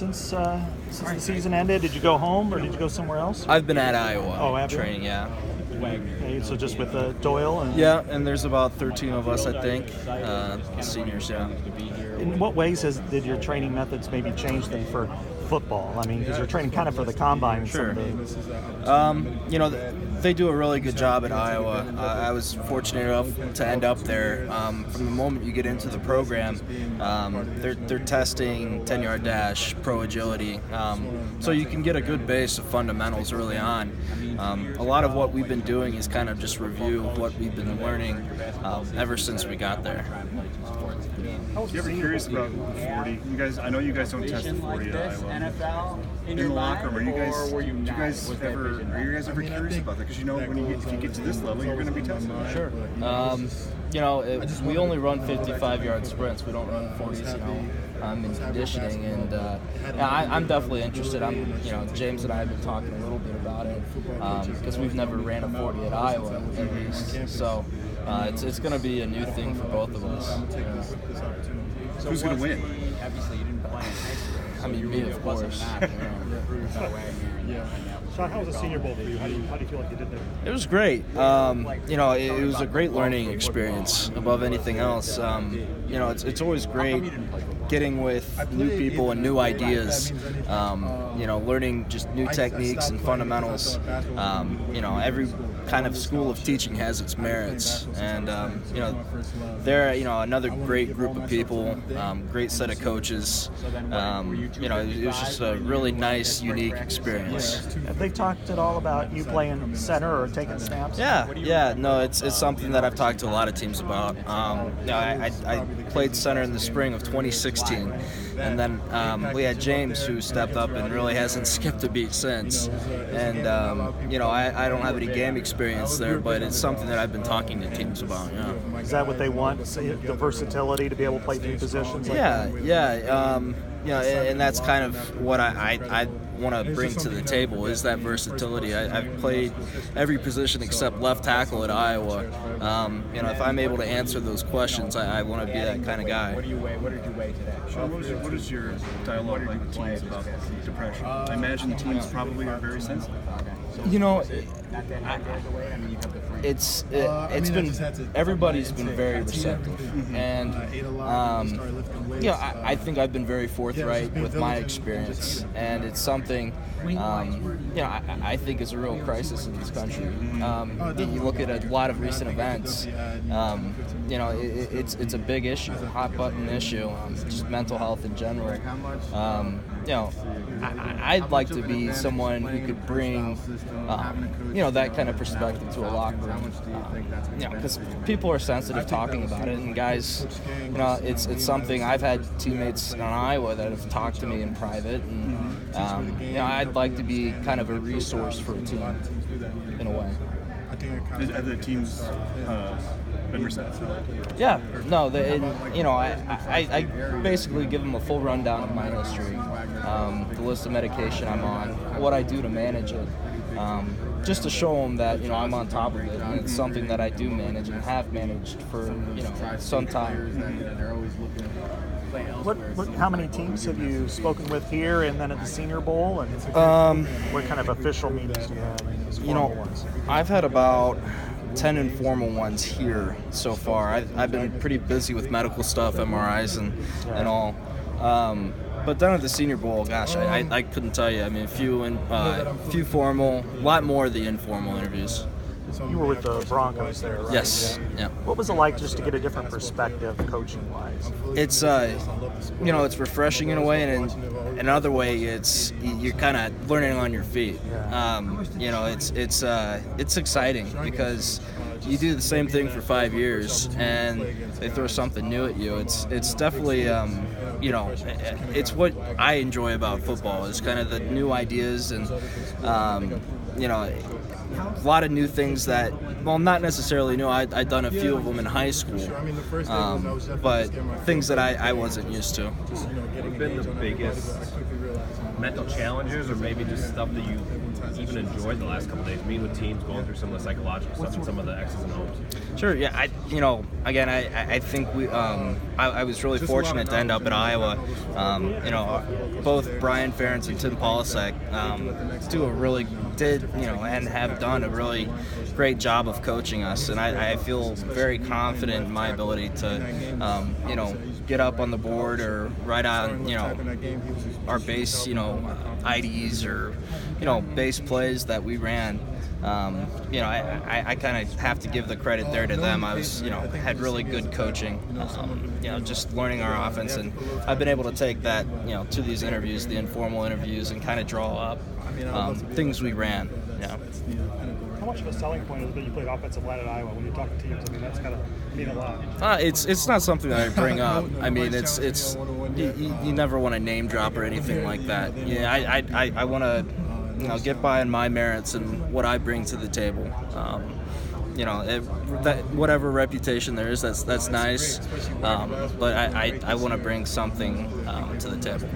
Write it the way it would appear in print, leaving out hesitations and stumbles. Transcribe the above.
Since the season ended? Did you go home or did you go somewhere else? I've been at Iowa. Oh, have you? Training, yeah. Okay, so just with Doyle? Yeah, and there's about 13 of us, I think, seniors, yeah. In what ways did your training methods maybe change them for football? I mean, because you're training kind of for the combine. Sure. They do a really good job at Iowa. I was fortunate enough to end up there. From the moment you get into the program, they're testing 10-yard dash, pro agility, so you can get a good base of fundamentals early on. A lot of what we've been doing is kind of just review of what we've been learning ever since we got there. You ever curious about the 40? You guys, I know you guys don't test the 40 at Iowa. In the locker room, are you guys ever curious about that? Because if you get to this level, you're going to be tested. Sure. We only run 55-yard sprints. We don't run 40s, in conditioning, and I'm definitely interested. James and I have been talking a little bit about it because we've never ran a 40 at Iowa, at least. So it's going to be a new thing for both of us. Who's going to win? I mean, me, of course. Sean, how was the Senior Bowl for you? How do you feel like you did there? It was great. It was a great learning experience above anything else. It's always great getting with new people and new ideas, learning just new techniques and fundamentals. Every kind of school of teaching has its merits, and they're another great group of people, great set of coaches. It was just a really nice, unique experience. Have they talked at all about you playing center or taking snaps? Yeah. No, it's something that I've talked to a lot of teams about. I played center in the spring of 2016, and then we had James, who stepped up and really hasn't skipped a beat since. And I don't have any game experience there, but it's something that I've been talking to teams about. Yeah. Is that what they want? The versatility to be able to play two positions? And that's kind of what I want to bring to the table is that versatility. I've played every position except left tackle at Iowa. If I'm able to answer those questions, I want to be that kind of guy. What did you weigh today? Sean, what is your dialogue like with teams about depression? I imagine teams probably are very sensitive. It's been everybody's been very receptive, and I think I've been very forthright with my experience, and it's something I think is a real crisis in this country. You look at a lot of recent events, it's a big issue, a hot button issue, just mental health in general. I'd like to be someone who could bring that kind of perspective to a locker room, because people are sensitive talking about it, and guys, it's something. I've had teammates in Iowa that have talked to me in private, and I'd like to be kind of a resource for a team in a way. Have the teams been receptive? Yeah, no, I basically give them a full rundown of my history, the list of medication I'm on, what I do to manage it, just to show them that I'm on top of it, and it's something that I do manage and have managed for some time. How many teams have you spoken with here and then at the Senior Bowl? And what kind of official meetings do you have? Ones? I've had about 10 informal ones here so far. I've been pretty busy with medical stuff, MRIs and all. But down at the Senior Bowl, gosh, I couldn't tell you. I mean, few formal, a lot more of the informal interviews. You were with the Broncos there, right? Yes. Yeah. What was it like just to get a different perspective, coaching-wise? It's it's refreshing in a way, and in another way, you're kind of learning on your feet. It's exciting because you do the same thing for 5 years, and they throw something new at you. It's definitely it's what I enjoy about football is kind of the new ideas and a lot of new things that, well, not necessarily new. I'd done a few of them in high school, but things that I wasn't used to. have been the biggest mental challenges, or maybe just stuff that you even enjoyed the last couple of days, meeting with teams, going through some of the psychological stuff and some of the X's and O's? Sure. Yeah. I think I was really fortunate to end up at Iowa. Both Brian Ferentz and Tim Polasek did and have done a really great job of coaching us, and I feel very confident in my ability to get up on the board or write on our base IDs or base plays that we ran. I kind of have to give the credit there to them. I was had really good coaching, just learning our offense, and I've been able to take that to these interviews, the informal interviews, and kind of draw up things we ran. How much of a selling point is it that you played offensive line at Iowa when you talk to teams? I mean, that's got to mean a lot. It's not something that I bring up. I mean, it's you never want to name drop or anything like that. Yeah, I want to get by on my merits and what I bring to the table. Whatever reputation there is, that's nice. But I want to bring something to the table.